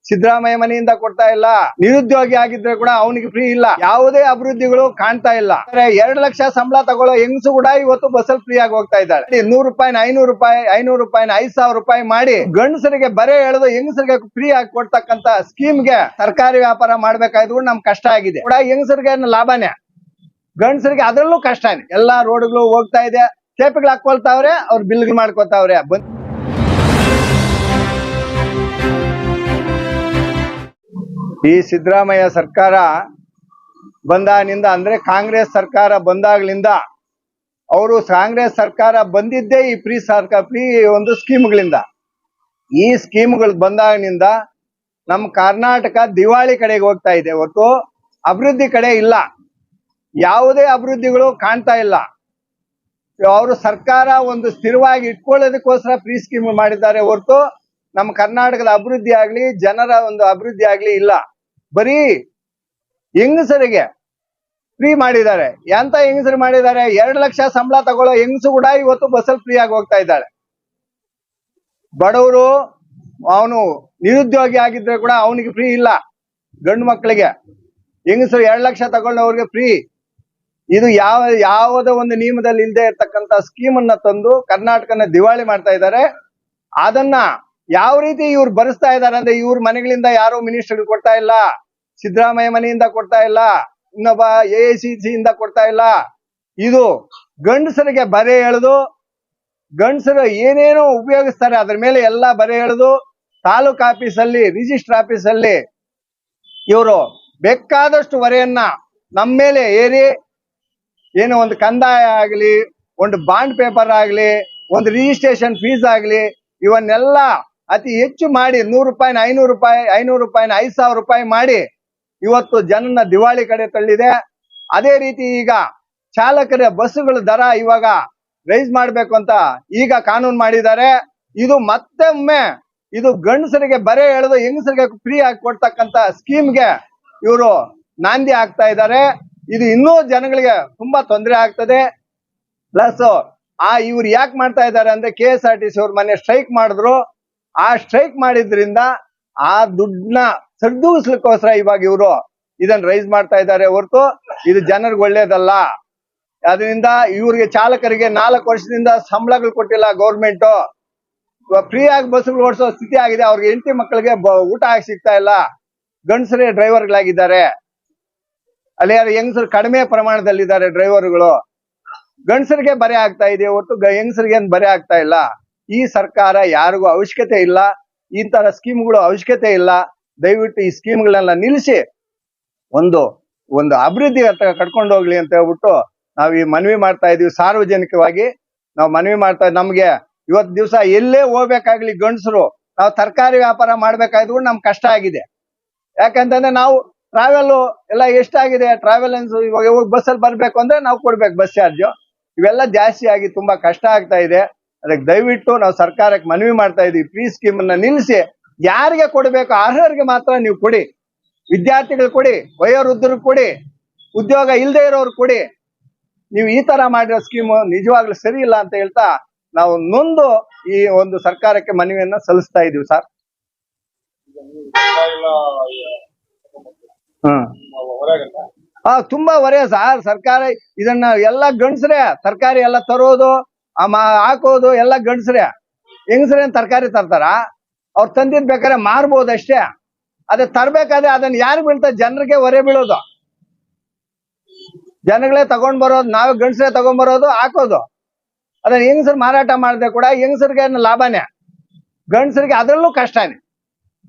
ಸಿದ್ದರಾಮಯ್ಯ ಮನೆಯಿಂದ ಕೊಡ್ತಾ ಇಲ್ಲ. ನಿರುದ್ಯೋಗಿ ಆಗಿದ್ರೆ ಕೂಡ ಅವನಿಗೆ ಫ್ರೀ ಇಲ್ಲ. ಯಾವುದೇ ಅಭಿವೃದ್ಧಿಗಳು ಕಾಣ್ತಾ ಇಲ್ಲ. 2 ಲಕ್ಷ ಸಂಬಳ ತಗೊಳ್ಳೋ ಹೆಂಗಸು ಕೂಡ ಇವತ್ತು ಬಸ್ಸಲ್ಲಿ ಫ್ರೀ ಆಗಿ ಹೋಗ್ತಾ ಇದ್ದಾಳೆ. 100 ರೂಪಾಯಿನ 500 ರೂಪಾಯಿ, 500 ರೂಪಾಯಿನ 5,000 ರೂಪಾಯಿ ಮಾಡಿ ಗಂಡಸರಿಗೆ ಬರೇ ಎಳೆದು ಹೆಂಗಸರಿಗೆ ಫ್ರೀ ಆಗಿ ಕೊಡ್ತಕ್ಕಂತ ಸ್ಕೀಮ್ಗೆ ಸರ್ಕಾರಿ ವ್ಯಾಪಾರ ಮಾಡ್ಬೇಕಾಯ್ತು ನಮ್ ಕಷ್ಟ ಆಗಿದೆ. ಕೂಡ ಹೆಂಗಸರಿಗೆ ಲಾಭನೇ, ಗಂಡಸರಿಗೆ ಅದ್ರಲ್ಲೂ ಕಷ್ಟನೇ. ಎಲ್ಲಾ ರೋಡ್ಗಳು ಹೋಗ್ತಾ ಇದೆ, ಸೇಪೆಗಳು ಹಾಕೊಳ್ತಾವ್ರೆ, ಅವ್ರು ಬಿಲ್ ಮಾಡ್ಕೊತಾವ್ರೆ. ಈ ಸಿದ್ದರಾಮಯ್ಯ ಸರ್ಕಾರ ಬಂದಾಗಿನಿಂದ ಅಂದ್ರೆ ಕಾಂಗ್ರೆಸ್ ಸರ್ಕಾರ ಬಂದಾಗ್ಲಿಂದ, ಅವರು ಕಾಂಗ್ರೆಸ್ ಸರ್ಕಾರ ಬಂದಿದ್ದೇ ಈ ಫ್ರೀ ಒಂದು ಸ್ಕೀಮ್ಗಳಿಂದ. ಈ ಸ್ಕೀಮ್ಗಳು ಬಂದಾಗಿನಿಂದ ನಮ್ಮ ಕರ್ನಾಟಕ ದಿವಾಳಿ ಕಡೆಗೆ ಹೋಗ್ತಾ ಇದೆ ಹೊರತು ಅಭಿವೃದ್ಧಿ ಕಡೆ ಇಲ್ಲ. ಯಾವುದೇ ಅಭಿವೃದ್ಧಿಗಳು ಕಾಣ್ತಾ ಇಲ್ಲ. ಅವರು ಸರ್ಕಾರ ಒಂದು ಸ್ಥಿರವಾಗಿ ಇಟ್ಕೊಳ್ಳೋದಕ್ಕೋಸ್ಕರ ಫ್ರೀ ಸ್ಕೀಮ್ ಮಾಡಿದ್ದಾರೆ ಹೊರತು ನಮ್ಮ ಕರ್ನಾಟಕದ ಅಭಿವೃದ್ಧಿ ಆಗ್ಲಿ, ಜನರ ಒಂದು ಅಭಿವೃದ್ಧಿ ಆಗ್ಲಿ ಇಲ್ಲ. ಬರೀ ಹೆಂಗಸರಿಗೆ ಫ್ರೀ ಮಾಡಿದ್ದಾರೆ. ಎಂತ ಹೆಂಗಸರು ಮಾಡಿದ್ದಾರೆ? 2 ಲಕ್ಷ ಸಂಬಳ ತಗೊಳ್ಳೋ ಹೆಂಗಸು ಕೂಡ ಇವತ್ತು ಬಸ್ಸಲ್ಲಿ ಫ್ರೀ ಆಗಿ ಹೋಗ್ತಾ ಇದ್ದಾಳೆ. ಬಡವರು, ಅವನು ನಿರುದ್ಯೋಗಿ ಆಗಿದ್ರೆ ಕೂಡ ಅವನಿಗೆ ಫ್ರೀ ಇಲ್ಲ. ಗಂಡು ಮಕ್ಕಳಿಗೆ ಹೆಂಗಸರು 2 ಲಕ್ಷ ತಗೊಳ್ಳೋರಿಗೆ ಫ್ರೀ. ಇದು ಯಾವುದೋ ಒಂದು ನಿಯಮದಲ್ಲಿ ಇಲ್ಲದೆ ಇರ್ತಕ್ಕಂಥ ಸ್ಕೀಮ್ ಅನ್ನ ತಂದು ಕರ್ನಾಟಕನ ದಿವಾಳಿ ಮಾಡ್ತಾ ಇದ್ದಾರೆ. ಅದನ್ನ ಯಾವ ರೀತಿ ಇವ್ರು ಬರೆಸ್ತಾ ಇದ್ದಾರೆ ಅಂದ್ರೆ, ಇವ್ರ ಮನೆಗಳಿಂದ ಯಾರು ಮಿನಿಸ್ಟರ್ ಕೊಡ್ತಾ ಇಲ್ಲ, ಸಿದ್ದರಾಮಯ್ಯ ಮನೆಯಿಂದ ಕೊಡ್ತಾ ಇಲ್ಲ, ಇನ್ನೊಬ್ಬ AICC ಇಂದ ಕೊಡ್ತಾ ಇಲ್ಲ. ಇದು ಗಂಡಸರಿಗೆ ಬರೆ ಎಳೆದು, ಗಂಡಸರು ಏನೇನೋ ಉಪಯೋಗಿಸ್ತಾರೆ ಅದ್ರ ಮೇಲೆ ಎಲ್ಲ ಬರೆ ಎಳೆದು ತಾಲೂಕ್ ಆಫೀಸಲ್ಲಿ, ರಿಜಿಸ್ಟರ್ ಆಫೀಸಲ್ಲಿ ಇವರು ಬೇಕಾದಷ್ಟು ಹೊರೆಯನ್ನ ನಮ್ಮ ಮೇಲೆ ಏರಿ, ಏನೋ ಒಂದು ಕಂದಾಯ ಆಗ್ಲಿ, ಒಂದು ಬಾಂಡ್ ಪೇಪರ್ ಆಗ್ಲಿ, ಒಂದು ರಿಜಿಸ್ಟ್ರೇಷನ್ ಫೀಸ್ ಆಗ್ಲಿ, ಇವನ್ನೆಲ್ಲ ಅತಿ ಹೆಚ್ಚು ಮಾಡಿ 100 ರೂಪಾಯಿನ 500 ರೂಪಾಯಿ, 500 ರೂಪಾಯಿನ 5,000 ರೂಪಾಯಿ ಮಾಡಿ ಇವತ್ತು ಜನನ ದಿವಾಳಿ ಕಡೆ ತಳ್ಳಿದೆ. ಅದೇ ರೀತಿ ಈಗ ಚಾಲಕರ ಬಸ್ಸುಗಳ ದರ ಇವಾಗ ರೈಸ್ ಮಾಡ್ಬೇಕು ಅಂತ ಈಗ ಕಾನೂನು ಮಾಡಿದ್ದಾರೆ. ಇದು ಮತ್ತೊಮ್ಮೆ ಇದು ಗಂಡಸರಿಗೆ ಬರೆ ಎಳೆದು ಹೆಂಗಸರಿಗೆ ಫ್ರೀ ಆಗಿ ಕೊಡ್ತಕ್ಕಂತ ಸ್ಕೀಮ್ಗೆ ಇವರು ನಾಂದಿ ಆಗ್ತಾ ಇದ್ದಾರೆ. ಇದು ಇನ್ನೂ ಜನಗಳಿಗೆ ತುಂಬಾ ತೊಂದರೆ ಆಗ್ತದೆ. ಪ್ಲಸ್ ಇವ್ರು ಯಾಕೆ ಮಾಡ್ತಾ ಇದ್ದಾರೆ ಅಂದ್ರೆ, KSRTC ಅವ್ರು ಮೊನ್ನೆ ಸ್ಟ್ರೈಕ್ ಮಾಡಿದ್ರು. ಆ ಸ್ಟ್ರೈಕ್ ಮಾಡಿದ್ರಿಂದ ಆ ದುಡ್ಡನ್ನ ಸರಿದೂಗಿಸ್ಲಿಕ್ಕೋಸ್ಕರ ಇವಾಗ ಇವರು ಇದನ್ನ ರೈಸ್ ಮಾಡ್ತಾ ಇದ್ದಾರೆ ಹೊರತು ಇದು ಜನರಿಗೆ ಒಳ್ಳೇದಲ್ಲ. ಅದರಿಂದ ಇವ್ರಿಗೆ ಚಾಲಕರಿಗೆ 4 ವರ್ಷದಿಂದ ಸಂಬಳಗಳು ಕೊಟ್ಟಿಲ್ಲ ಗೌರ್ಮೆಂಟ್. ಫ್ರೀ ಆಗಿ ಬಸ್ಗಳು ಓಡಿಸೋ ಸ್ಥಿತಿ ಆಗಿದೆ. ಅವ್ರಿಗೆ ಹೆಂಡತಿ ಮಕ್ಕಳಿಗೆ ಊಟ ಆಗಿ ಸಿಗ್ತಾ ಇಲ್ಲ. ಗಂಡಸರೇ ಡ್ರೈವರ್ಗಳಾಗಿದ್ದಾರೆ. ಅಲ್ಲಿ ಯಾರು ಹೆಂಗಸರು ಕಡಿಮೆ ಪ್ರಮಾಣದಲ್ಲಿದ್ದಾರೆ ಡ್ರೈವರ್ಗಳು. ಗಂಡಸರಿಗೆ ಬರೆ ಆಗ್ತಾ ಇದೆ ಹೊರತು ಹೆಂಗಸರಿಗೆ ಏನ್ ಬರೆ ಆಗ್ತಾ ಇಲ್ಲ. ಈ ಸರ್ಕಾರ ಯಾರಿಗೂ ಅವಶ್ಯಕತೆ ಇಲ್ಲ, ಈ ತರ ಸ್ಕೀಮ್ಗಳು ಅವಶ್ಯಕತೆ ಇಲ್ಲ. ದಯವಿಟ್ಟು ಈ ಸ್ಕೀಮ್ಗಳನ್ನೆಲ್ಲ ನಿಲ್ಲಿಸಿ ಒಂದು ಅಭಿವೃದ್ಧಿ ಕಟ್ಕೊಂಡು ಹೋಗ್ಲಿ ಅಂತ ಹೇಳ್ಬಿಟ್ಟು ನಾವು ಈ ಮನವಿ ಮಾಡ್ತಾ ಇದೀವಿ. ಸಾರ್ವಜನಿಕವಾಗಿ ನಾವು ಮನವಿ ಮಾಡ್ತಾ ಇದ್ದೀವಿ. ನಮ್ಗೆ ಇವತ್ತು ದಿವಸ ಎಲ್ಲೇ ಹೋಗ್ಬೇಕಾಗ್ಲಿ ಗಂಡಸರು, ನಾವು ತರಕಾರಿ ವ್ಯಾಪಾರ ಮಾಡ್ಬೇಕಾದ್ರು ನಮ್ಗೆ ಕಷ್ಟ ಆಗಿದೆ. ಯಾಕಂತಂದ್ರೆ ನಾವು ಟ್ರಾವೆಲ್ ಎಲ್ಲ ಎಷ್ಟಾಗಿದೆ, ಟ್ರಾವೆಲ್ ಇವಾಗ ಹೋಗಿ ಬಸ್ಸಲ್ಲಿ ಬರ್ಬೇಕು ಅಂದ್ರೆ ನಾವು ಕೊಡ್ಬೇಕು ಬಸ್ ಚಾರ್ಜ್. ಇವೆಲ್ಲ ಜಾಸ್ತಿ ಆಗಿ ತುಂಬಾ ಕಷ್ಟ ಆಗ್ತಾ ಇದೆ. ಅದಕ್ಕೆ ದಯವಿಟ್ಟು ನಾವು ಸರ್ಕಾರಕ್ಕೆ ಮನವಿ ಮಾಡ್ತಾ ಇದೀವಿ, ಫ್ರೀ ಸ್ಕೀಮ್ ಅನ್ನ ನಿಲ್ಲಿಸಿ ಯಾರಿಗೆ ಕೊಡಬೇಕು ಅರ್ಹರಿಗೆ ಮಾತ್ರ ನೀವು ಕೊಡಿ. ವಿದ್ಯಾರ್ಥಿಗಳು ಕೊಡಿ, ವಯೋವೃದ್ಧರು ಕೊಡಿ, ಉದ್ಯೋಗ ಇಲ್ಲದೆ ಇರೋರು ಕೊಡಿ. ನೀವು ಈ ತರ ಮಾಡಿರೋ ಸ್ಕೀಮು ನಿಜವಾಗ್ಲೂ ಸರಿ ಇಲ್ಲ ಅಂತ ಹೇಳ್ತಾ ನಾವು ನೊಂದು ಈ ಒಂದು ಸರ್ಕಾರಕ್ಕೆ ಮನವಿಯನ್ನ ಸಲ್ಲಿಸ್ತಾ ಇದೀವಿ ಸರ್. ತುಂಬಾ ಹೊರೆ ಸರ್. ಸರ್ಕಾರ ಇದನ್ನ ಎಲ್ಲ ಗಂಡಸ್ರೆ ತರಕಾರಿ ಎಲ್ಲ ತರೋದು, ಹಾಕೋದು ಎಲ್ಲ ಗಂಡಸ್ರೆ. ಹೆಂಗಸ್ರೇನ್ ತರಕಾರಿ ತರ್ತಾರ? ಅವ್ರು ತಂದಿದ್ ಬೇಕಾದ್ರೆ ಮಾರ್ಬೋದು ಅಷ್ಟೇ. ಅದೇ ತರ್ಬೇಕಾದ್ರೆ ಅದನ್ನ ಯಾರು ಬೀಳ್ತಾರೆ? ಜನರಿಗೆ ಹೊರೆ ಬೀಳೋದು. ಜನಗಳೇ ತಗೊಂಡ್ ಬರೋದು, ನಾವೇ ಗಂಡಸ್ರೇ ತಗೊಂಡ್ ಬರೋದು, ಹಾಕೋದು. ಅದನ್ನ ಹೆಂಗಸರು ಮಾರಾಟ ಮಾಡಿದ್ರೆ ಕೂಡ ಹೆಂಗಸರಿಗೆ ಲಾಭನೇ, ಗಂಡಸರಿಗೆ ಅದರಲ್ಲೂ ಕಷ್ಟನೇ.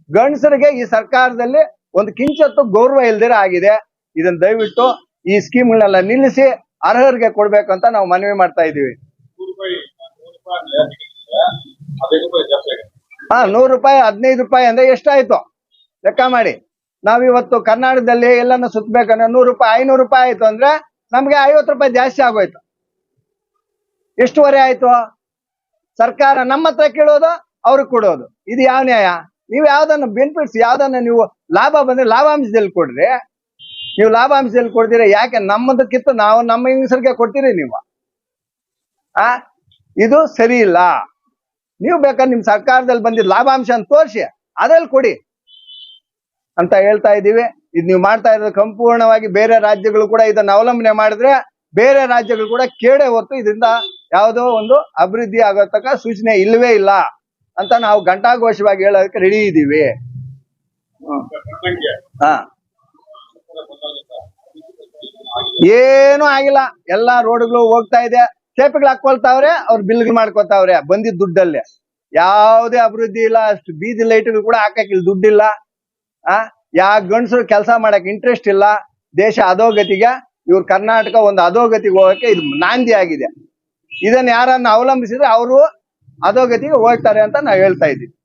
ಗಂಡಸರಿಗೆ ಈ ಸರ್ಕಾರದಲ್ಲಿ ಒಂದು ಕಿಂಚತ್ತು ಗೌರವ ಇಲ್ದಿರ ಆಗಿದೆ. ಇದನ್ನ ದಯವಿಟ್ಟು ಈ ಸ್ಕೀಮ್ಗಳನ್ನೆಲ್ಲ ನಿಲ್ಲಿಸಿ ಅರ್ಹರಿಗೆ ಕೊಡ್ಬೇಕಂತ ನಾವು ಮನವಿ ಮಾಡ್ತಾ ಇದೀವಿ. 100 ರೂಪಾಯಿ 15 ರೂಪಾಯಿ ಅಂದ್ರೆ ಎಷ್ಟಾಯ್ತು ಲೆಕ್ಕ ಮಾಡಿ. ನಾವಿವತ್ತು ಕರ್ನಾಟಕದಲ್ಲಿ ಎಲ್ಲಾನು ಸುತ್ತಬೇಕಂದ್ರೆ 100 ರೂಪಾಯಿ 500 ರೂಪಾಯಿ ಆಯ್ತು ಅಂದ್ರೆ ನಮ್ಗೆ 50 ರೂಪಾಯಿ ಜಾಸ್ತಿ ಆಗೋಯ್ತು. ಎಷ್ಟುವರೆ ಆಯ್ತು? ಸರ್ಕಾರ ನಮ್ಮ ಹತ್ರ ಕೇಳೋದು, ಅವ್ರಿಗೆ ಕೊಡೋದು. ಇದು ಯಾವ ನ್ಯಾಯ? ನೀವು ಯಾವ್ದನ್ನ ಬೆನಿಫಿಟ್ಸ್, ಯಾವ್ದನ್ನ ನೀವು ಲಾಭ ಬಂದ್ರೆ ಲಾಭಾಂಶದಲ್ಲಿ ಕೊಡ್ರಿ. ನೀವು ಲಾಭಾಂಶದಲ್ಲಿ ಕೊಡ್ತೀರಾ, ಯಾಕೆ ನಮ್ಮದಕ್ಕಿಂತ ನಾವು ನಮ್ಮ ಹೆಂಗಸರಿಗೆ ಕೊಡ್ತೀರಿ ನೀವು? ಇದು ಸರಿ ಇಲ್ಲ. ನೀವು ಬೇಕಾದ್ರೆ ನಿಮ್ ಸರ್ಕಾರದಲ್ಲಿ ಬಂದಿದ್ದ ಲಾಭಾಂಶ ಅಂತ ತೋರಿಸಿ ಅದ್ರಲ್ಲಿ ಕೊಡಿ. ಅಂತ ಹೇಳ್ತಾ ಇದೀವಿ. ಇದು ನೀವು ಮಾಡ್ತಾ ಇರೋದು ಸಂಪೂರ್ಣವಾಗಿ ಬೇರೆ ರಾಜ್ಯಗಳು ಕೂಡ ಇದನ್ನ ಅವಲಂಬನೆ ಮಾಡಿದ್ರೆ ಬೇರೆ ರಾಜ್ಯಗಳು ಕೂಡ ಕೇಡೆ ಹೊತ್ತು ಇದರಿಂದ ಯಾವುದೋ ಒಂದು ಅಭಿವೃದ್ಧಿ ಆಗತಕ್ಕ ಸೂಚನೆ ಇಲ್ಲವೇ ಇಲ್ಲ ಅಂತ ನಾವು ಘಂಟಾಘೋಷವಾಗಿ ಹೇಳೋದಕ್ಕೆ ರೆಡಿ ಇದೀವಿ. ಹಾ, ಏನೂ ಆಗಿಲ್ಲ. ಎಲ್ಲಾ ರೋಡ್ಗಳು ಹೋಗ್ತಾ ಇದೆ, ಸೇಪೆಗಳು ಹಾಕೊಳ್ತಾವ್ರೆ, ಅವ್ರು ಬಿಲ್ಗಳು ಮಾಡ್ಕೊತಾವ್ರೆ ಬಂದಿದ್ದ ದುಡ್ಡಲ್ಲಿ. ಯಾವುದೇ ಅಭಿವೃದ್ಧಿ ಇಲ್ಲ. ಅಷ್ಟು ಬೀದಿ ಲೈಟ್ಗಳು ಕೂಡ ಹಾಕಕ್ ಇಲ್ಲಿ ದುಡ್ಡಿಲ್ಲ. ಯಾವ ಗಂಡಸರು ಕೆಲಸ ಮಾಡಕ್ ಇಂಟ್ರೆಸ್ಟ್ ಇಲ್ಲ. ದೇಶ ಅಧೋಗತಿಗೆ, ಇವ್ರ ಕರ್ನಾಟಕ ಒಂದು ಅಧೋಗತಿಗೆ ಹೋಗಕ್ಕೆ ಇದು ನಾಂದಿ ಆಗಿದೆ. ಇದನ್ನ ಯಾರನ್ನ ಅವಲಂಬಿಸಿದ್ರೆ ಅವರು ಅಧೋಗತಿಗೆ ಹೋಗ್ತಾರೆ ಅಂತ ನಾವು ಹೇಳ್ತಾ ಇದ್ದೀವಿ.